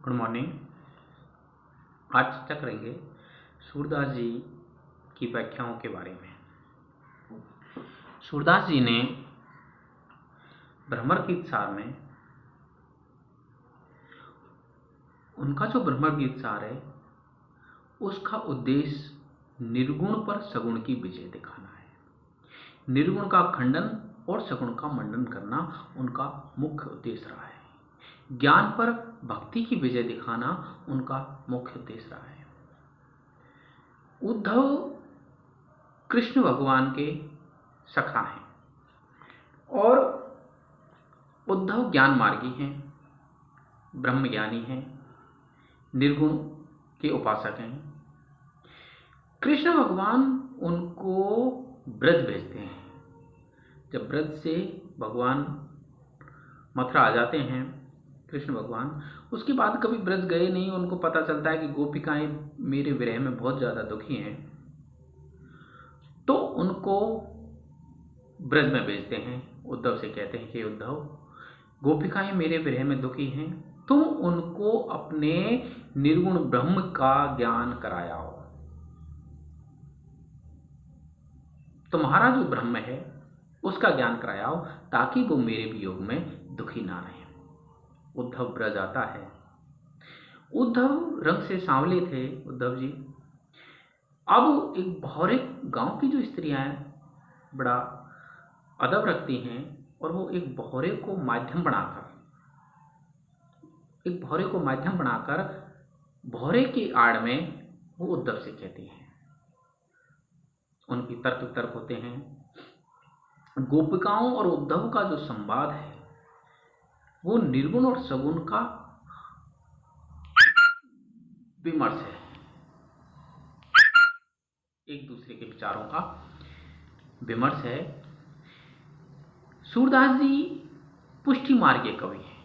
Good morning. आज चर्चा करेंगे सूरदास जी की व्याख्याओं के बारे में। सूरदास जी ने भ्रमर गीत सार में उनका जो भ्रमर गीत सार है उसका उद्देश्य निर्गुण पर सगुण की विजय दिखाना है। निर्गुण का खंडन और सगुण का मंडन करना उनका मुख्य उद्देश्य रहा है। ज्ञान पर भक्ति की विजय दिखाना उनका मुख्य उद्देश्य रहा है। उद्धव कृष्ण भगवान के सखा हैं और उद्धव ज्ञान मार्गी हैं, ब्रह्मज्ञानी हैं, निर्गुण के उपासक हैं। कृष्ण भगवान उनको ब्रज भेजते हैं। जब ब्रज से भगवान मथुरा आ जाते हैं कृष्ण भगवान, उसके बाद कभी ब्रज गए नहीं। उनको पता चलता है कि गोपिकाएं मेरे विरह में बहुत ज्यादा दुखी हैं, तो उनको ब्रज में भेजते हैं। उद्धव से कहते हैं कि उद्धव, गोपिकाएं मेरे विरह में दुखी हैं, तुम उनको अपने निर्गुण ब्रह्म का ज्ञान कराओ। तुम्हारा जो ब्रह्म है उसका ज्ञान कराओ ताकि वो मेरे वियोग में दुखी ना रहे। उद्धव ब्रज आता है। उद्धव रंग से सांवले थे उद्धव जी। अब एक भौरे गांव की जो स्त्रियां बड़ा अदब रखती हैं और वो एक भौरे को माध्यम बनाकर भौरे की आड़ में वो उद्धव से कहती हैं। उनकी तर्क वितर्क होते हैं। गोपिकाओं और उद्धव का जो संवाद है वो निर्गुण और सगुण का विमर्श है, एक दूसरे के विचारों का विमर्श है। सूरदास जी पुष्टि मार्गीय कवि हैं,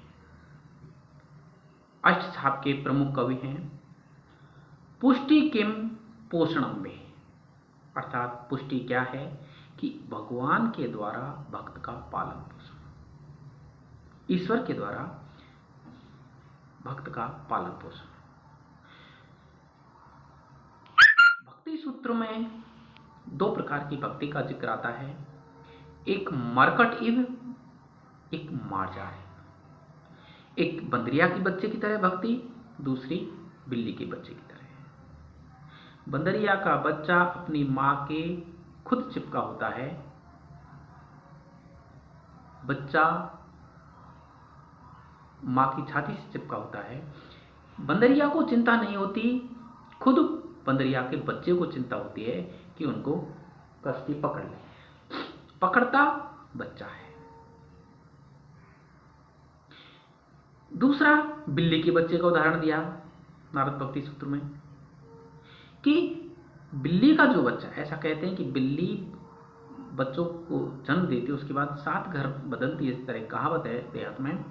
अष्टछाप के प्रमुख कवि हैं। पुष्टि किम पोषणम में, अर्थात पुष्टि क्या है कि भगवान के द्वारा भक्त का पालन पोषण, ईश्वर के द्वारा भक्त का पालन पोषण। भक्ति सूत्र में दो प्रकार की भक्ति का जिक्र आता है, एक मरकट इव, एक मार्जार। एक बंदरिया के बच्चे की तरह भक्ति, दूसरी बिल्ली के बच्चे की तरह। बंदरिया का बच्चा अपनी मां के खुद चिपका होता है। बच्चा मां की छाती से चिपका होता है। बंदरिया को चिंता नहीं होती, खुद बंदरिया के बच्चे को चिंता होती है कि उनको कष्टी पकड़ ले। पकड़ता बच्चा है। दूसरा बिल्ली के बच्चे का उदाहरण दिया नारद भक्ति सूत्र में कि बिल्ली का जो बच्चा, ऐसा कहते हैं कि बिल्ली बच्चों को जन्म देती है, उसके बाद 7 घर बदलती है, इस तरह कहावत है देहात में।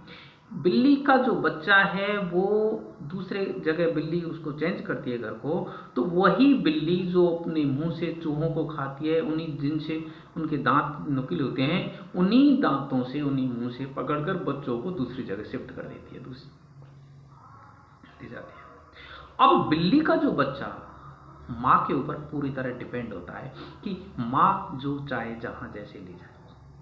बिल्ली का जो बच्चा है वो दूसरे जगह बिल्ली उसको चेंज करती है घर को, तो वही बिल्ली जो अपने मुंह से चूहों को खाती है, उन्हीं जिनसे उनके दांत नुकीले होते हैं, उन्हीं दांतों से, उन्हीं मुंह से पकड़कर बच्चों को दूसरी जगह शिफ्ट कर देती है, दूसरी जाती है। अब बिल्ली का जो बच्चा मां के ऊपर पूरी तरह डिपेंड होता है कि मां जो चाहे जहां जैसे ले जाए।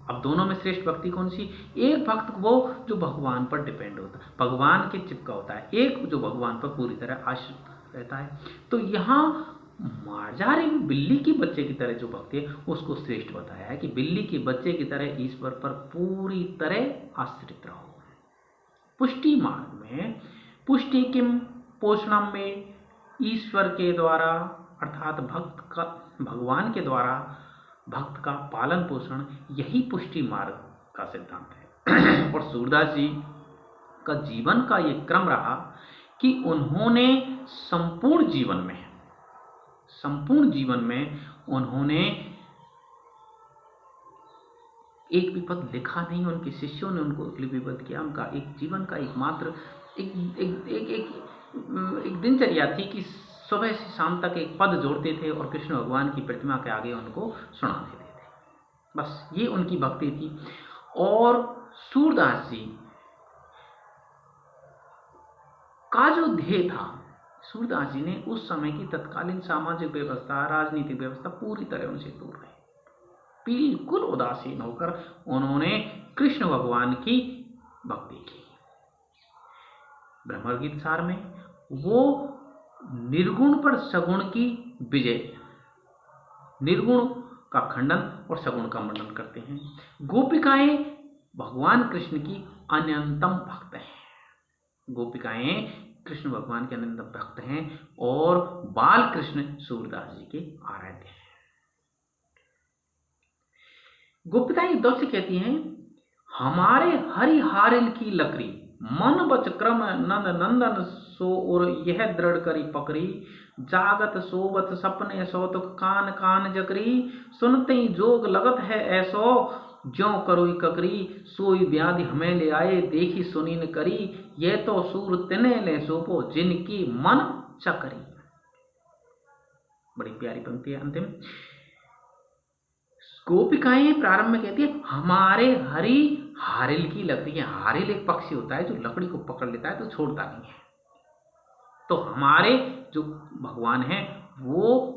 अब दोनों में श्रेष्ठ भक्ति कौन सी? एक भक्त वो जो भगवान पर डिपेंड होता है, भगवान के चिपका होता है, एक जो भगवान पर पूरी तरह आश्रित रहता है। तो यहां मार्जारी में बिल्ली की बच्चे की तरह जो भक्ति है उसको श्रेष्ठ बताया है कि बिल्ली के बच्चे की तरह ईश्वर पर पूरी तरह आश्रित रहो। पुष्टि मार्ग में पुष्टि किम पोषणम में, ईश्वर के द्वारा अर्थात भगवान के द्वारा भक्त का पालन पोषण, यही पुष्टि मार्ग का सिद्धांत है। और सूरदास जी का जीवन का यह क्रम रहा कि उन्होंने संपूर्ण जीवन में उन्होंने एक भी पद लिखा नहीं। उनके शिष्यों ने उनको लिपिबद्ध किया। उनका एक जीवन का एकमात्र एक दिनचर्या थी कि सुबह से शाम तक एक पद जोड़ते थे और कृष्ण भगवान की प्रतिमा के आगे उनको सुना देते थे। बस ये उनकी भक्ति थी। और सूरदास जी का जो ध्येय था, सूरदास जी ने उस समय की तत्कालीन सामाजिक व्यवस्था, राजनीतिक व्यवस्था पूरी तरह उनसे दूर रहे। बिल्कुल उदासीन होकर उन्होंने कृष्ण भगवान की भक्ति की। ब्रह्म गीत सार में वो निर्गुण पर सगुण की विजय, निर्गुण का खंडन और सगुण का मंडन करते हैं। गोपिकाएं भगवान कृष्ण की अनंतम भक्त हैं। गोपिकाएं कृष्ण भगवान के अनंतम भक्त हैं और बाल कृष्ण सूरदास जी के आराध्य हैं। गोपिकाएं उद्धव से कहती हैं, हमारे हरिहारिल की लकड़ी मन बच क्रम नंद नंदन सो और यह दृढ़ करी पकड़ी, जागत सोबत सपने सौतुक कान कान जकरी, सुनते ही जोग लगत है ऐसो ज्यों करोई ककरी, सोई व्याधि हमें ले आए देखी सुनी न करी, ये तो सूर तिने ले सोपो जिनकी मन चकरी। बड़ी प्यारी पंक्ति है अंतिम। गोपिकाएं प्रारंभ में कहती है, हमारे हरि हारिल की लकड़ी है। हारिल एक पक्षी होता है जो लकड़ी को पकड़ लेता है तो छोड़ता नहीं है। तो हमारे जो भगवान है वो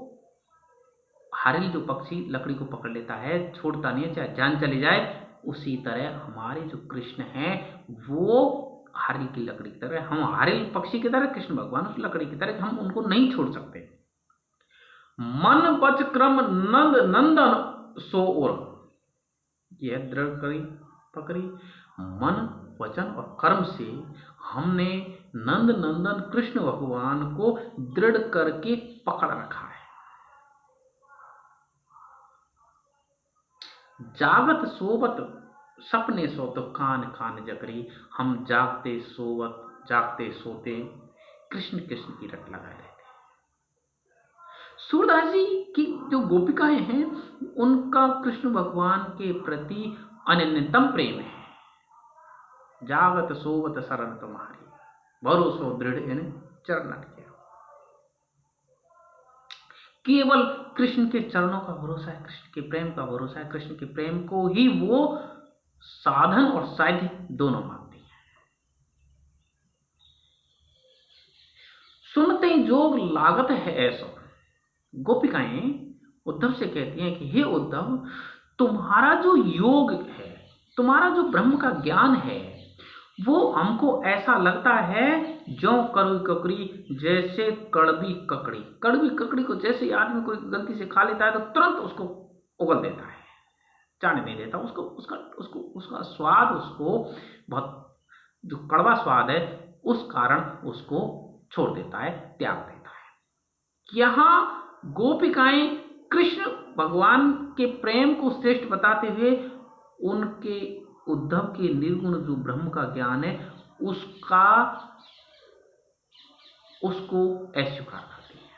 हारिल जो पक्षी लकड़ी को पकड़ लेता है, छोड़ता नहीं है, चाहे जान चली जाए। उसी तरह हमारे जो कृष्ण हैं वो हारिल की लकड़ी की तरह, हम हारिल पक्षी की तरह, कृष्ण भगवान उस लकड़ी की तरह, हम उनको नहीं छोड़ सकते। मन बच क्रम नंद नंदन सो और, यह दृढ़ करी पकड़ी, मन वचन और कर्म से हमने नंद नंदन कृष्ण भगवान को दृढ़ करके पकड़ रखा है। जागत सोवत सपने सोत कान कान जकरी, हम जागते सोवत जागते सोते कृष्ण कृष्ण की रट लगाए रहते। सूरदास जी की जो गोपिकाएं हैं उनका कृष्ण भगवान के प्रति अनन्यतम प्रेम है। जागत सोवत शरण तुम्हारी, भरोसो दृढ़ इन चरण के। केवल कृष्ण के चरणों का भरोसा है, कृष्ण के प्रेम का भरोसा है। कृष्ण के प्रेम को ही वो साधन और साध्य दोनों मानती है। सुनते जोग लागत है ऐसा। गोपिकाएं उद्धव से कहती हैं कि हे उद्धव, तुम्हारा जो योग है, तुम्हारा जो ब्रह्म का ज्ञान है, वो हमको ऐसा लगता है ज्यों करुई ककड़ी, जैसे कड़वी ककड़ी। कड़वी ककड़ी को जैसे आदमी कोई गलती से खा लेता है तो तुरंत उसको उगल देता है, जाने नहीं देता उसको, उसका स्वाद, उसको बहुत जो कड़वा स्वाद है उस कारण उसको छोड़ देता है, त्याग देता है। यहाँ गोपिकाएं कृष्ण भगवान के प्रेम को श्रेष्ठ बताते हुए उनके उद्धव के निर्गुण जो ब्रह्म का ज्ञान है उसको अस्वीकार करती है।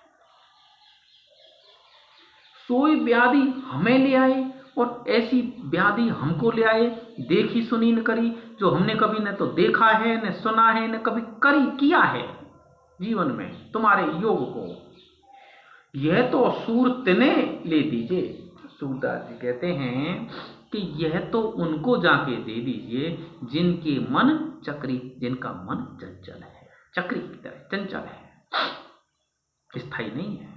सोई व्याधि हमें ले आए और ऐसी व्याधि हमको ले आए, देखी सुनी न करी, जो हमने कभी न तो देखा है, न सुना है, न कभी किया है जीवन में तुम्हारे योग को। यह तो सूर तिने ले दीजिए। सूरदास जी कहते हैं कि यह तो उनको जाके दे दीजिए जिनके मन चक्री, जिनका मन चंचल है, चक्री की तरह चंचल है, स्थायी नहीं है।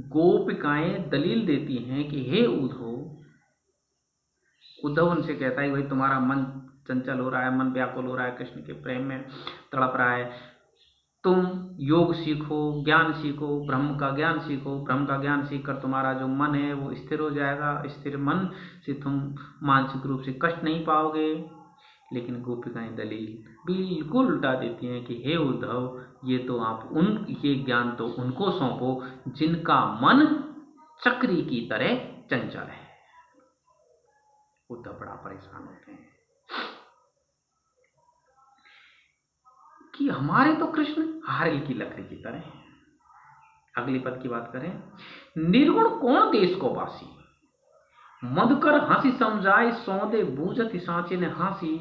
गोपिकाएं दलील देती हैं कि हे उद्धव उनसे कहता है भाई तुम्हारा मन चंचल हो रहा है, मन व्याकुल हो रहा है, कृष्ण के प्रेम में तड़प रहा है, तुम योग सीखो, ज्ञान सीखो, ब्रह्म का ज्ञान सीखो। ब्रह्म का ज्ञान सीखकर तुम्हारा जो मन है वो स्थिर हो जाएगा, स्थिर मन से तुम मानसिक रूप से कष्ट नहीं पाओगे। लेकिन गोपिकाएं दलील बिल्कुल उल्टा देती हैं कि हे उद्धव, ये तो आप ये ज्ञान तो उनको सौंपो जिनका मन चक्री की तरह चंचल है। उद्धव बड़ा परेशान होते हैं कि हमारे तो कृष्ण हारिल की लकड़ी की तरह हैं। अगली पद की बात करें, निर्गुण कौन देश को वासी, मधुकर हंसी समझाए सौदे बूझत सांचे ने हासी,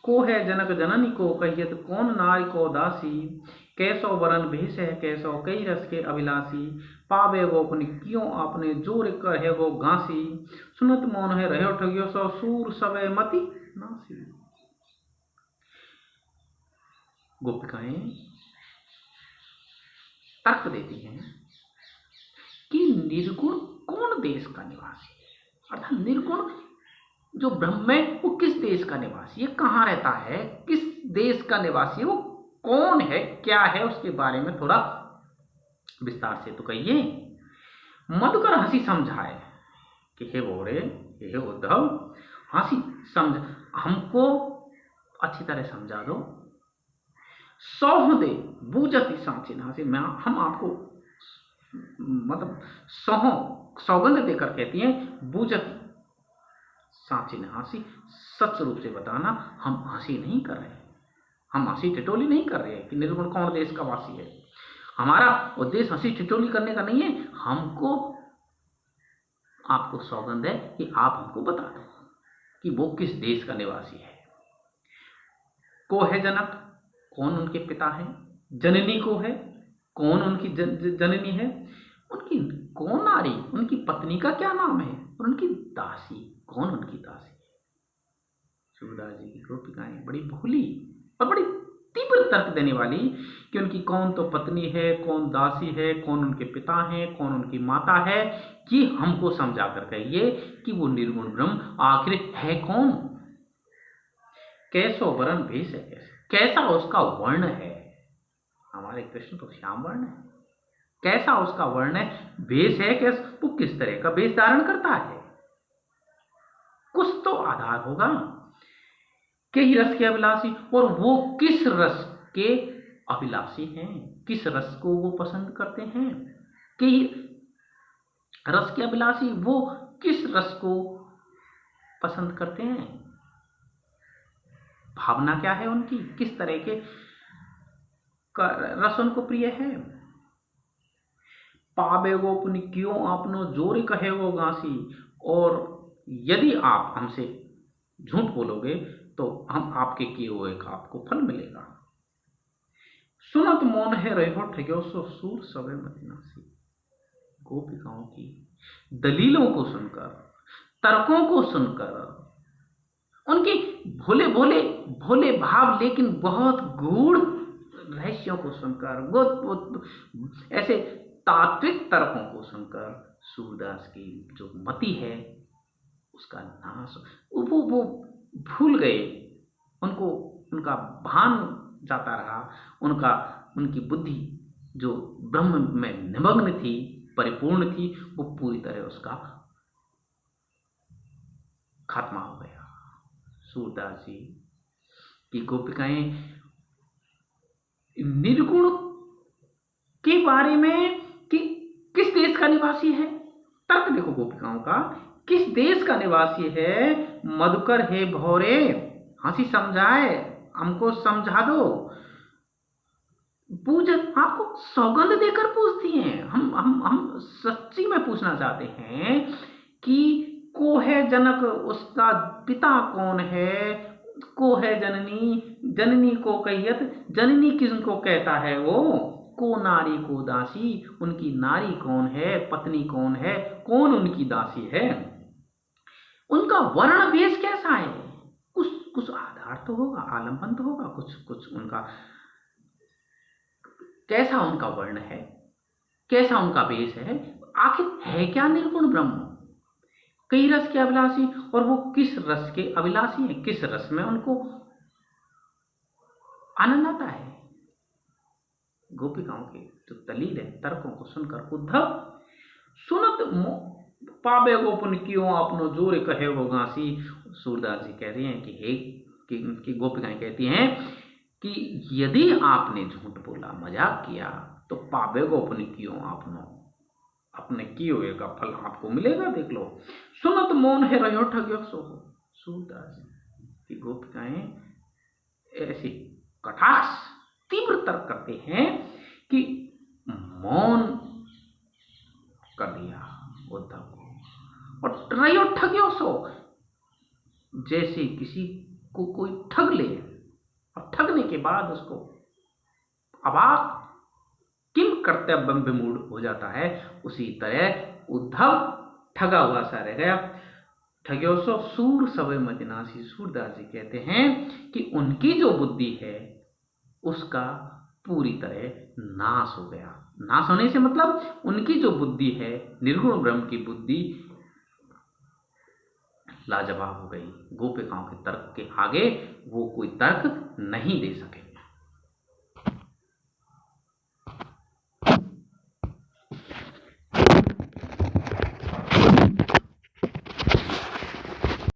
को है जनक जननी को कहियत कौन नारी को दासी, कैसो वरन भेष है कैसो कई रस के अभिलाषी, पावे वो अपनी क्यों आपने जोर कर है वो घासी, सुनत मौन है रहो ठगियो सो सूर सवे मति नासी। गोपिकाएं तर्क देती हैं कि निर्गुण कौन देश का निवासी है, अर्थात निर्गुण जो ब्रह्म है वो किस देश का निवासी है, कहाँ रहता है, किस देश का निवासी है, वो कौन है, क्या है, उसके बारे में थोड़ा विस्तार से तो कहिए। मधुकर हंसी समझाए कि हे बोरे, हे उद्धव, हंसी समझ, हमको अच्छी तरह समझा दो। सौहदे बूझती सांचिन हंसी, मैं हम आपको मतलब सौगंध देकर कहती हैं, बूझती सांचिन हंसी, सच रूप से बताना, हम हंसी नहीं कर रहे, हम हंसी ठिठोली नहीं कर रहे कि निर्गुण कौन देश का वासी है। हमारा उद्देश्य हंसी ठिठोली करने का नहीं है, हमको आपको सौगंध है कि आप हमको बता दो कि वो किस देश का निवासी है। को है जनक, कौन उनके पिता है, जननी को है, कौन उनकी जननी है, उनकी कौन नारी, उनकी पत्नी का क्या नाम है, और उनकी दासी, कौन उनकी दासी है। सूरदास जी की गोपिकाएं बड़ी भोली और बड़ी तीव्र तर्क देने वाली कि उनकी कौन तो पत्नी है, कौन दासी है, कौन उनके पिता है, कौन उनकी माता है, ये हमको समझा कर कहिए कि वो निर्गुण ब्रह्म आखिर है कौन, कैसो वर्ण भेष है, कैसा उसका वर्ण है। हमारे कृष्ण तो श्याम वर्ण है, कैसा उसका वर्ण है, भेष है, कैसा वो किस तरह का भेष धारण करता है, कुछ तो आधार होगा। के ही रस के अभिलाषी, और वो किस रस के अभिलाषी हैं, किस रस को वो पसंद करते हैं, के ही रस के अभिलाषी, वो किस रस को पसंद करते हैं, भावना क्या है उनकी, किस तरह के रस उनको प्रिय है। पावे गो पुनि क्यों आपनो जोर कहे वो गांसी, और यदि आप हमसे झूठ बोलोगे तो हम आपके किए हुए का आपको फल मिलेगा। सुनत मौन है रहो ठग्यो सो सूर सवे मदिनासी। गोपिकाओं की दलीलों को सुनकर, तर्कों को सुनकर, उनके भोले भोले भोले भाव लेकिन बहुत गूढ़ रहस्यों को सुनकर, ऐसे तात्विक तर्कों को सुनकर सूरदास की जो मति है उसका नाश, वो भूल गए, उनको उनका भान जाता रहा, उनकी बुद्धि जो ब्रह्म में निमग्न थी, परिपूर्ण थी, वो पूरी तरह उसका खात्मा हो गया। सूरदास जी की गोपिकाएं निर्गुण के बारे में कि किस देश का निवासी है, तर्क देखो गोपिकाओं का, किस देश का निवासी है। मधुकर हे भौरे, हंसी समझाए, हमको समझा दो। पूछ, आपको सौगंध देकर पूछती हैं। हम सच्ची में पूछना चाहते हैं कि को है जनक, उसका पिता कौन है, को है जननी, जननी को कहियत, जननी किसको कहता है वो, को नारी को दासी, उनकी नारी कौन है, पत्नी कौन है, कौन उनकी दासी है, उनका वर्ण वेश कैसा है, कुछ आधार तो होगा, आलम्बन तो होगा, कुछ उनका कैसा उनका वर्ण है, कैसा उनका वेश है, आखिर है क्या निर्गुण ब्रह्म, कई रस के अभिलाषी, और वो किस रस के अभिलाषी हैं, किस रस में उनको आनंद आता है। गोपिकाओं के जो दलील है, तर्कों को सुनकर उद्धव सुनत पावे गोपन क्यों आपनो जोर कहे वो गांसी। सूरदास जी कह रहे हैं कि गोपिकाएं कहती हैं कि यदि आपने झूठ बोला, मजाक किया, तो पावे गोपन क्यों आपनो, अपने किए हुए का फल आपको मिलेगा, देख लो। सुनत मौन है रहो ठग्यो सो। सूरदास की गोपिकाएं ऐसी कटाक्ष तीव्र तर्क करते हैं कि मौन कर दिया उद्धव को, और रहो ठग्यो सो, जैसे किसी को कोई ठग ले और ठगने के बाद उसको अबाक किम कर्तव्य विमूढ़ हो जाता है, उसी तरह उद्धव ठगा हुआ सा रह गया। ठग्यो सो सूर सवे मदिनासी। सूरदास जी कहते हैं कि उनकी जो बुद्धि है उसका पूरी तरह नाश हो गया। नाश होने से मतलब उनकी जो बुद्धि है, निर्गुण ब्रह्म की बुद्धि लाजवाब हो गई। गोपिकाओं के तर्क के आगे वो कोई तर्क नहीं दे सके।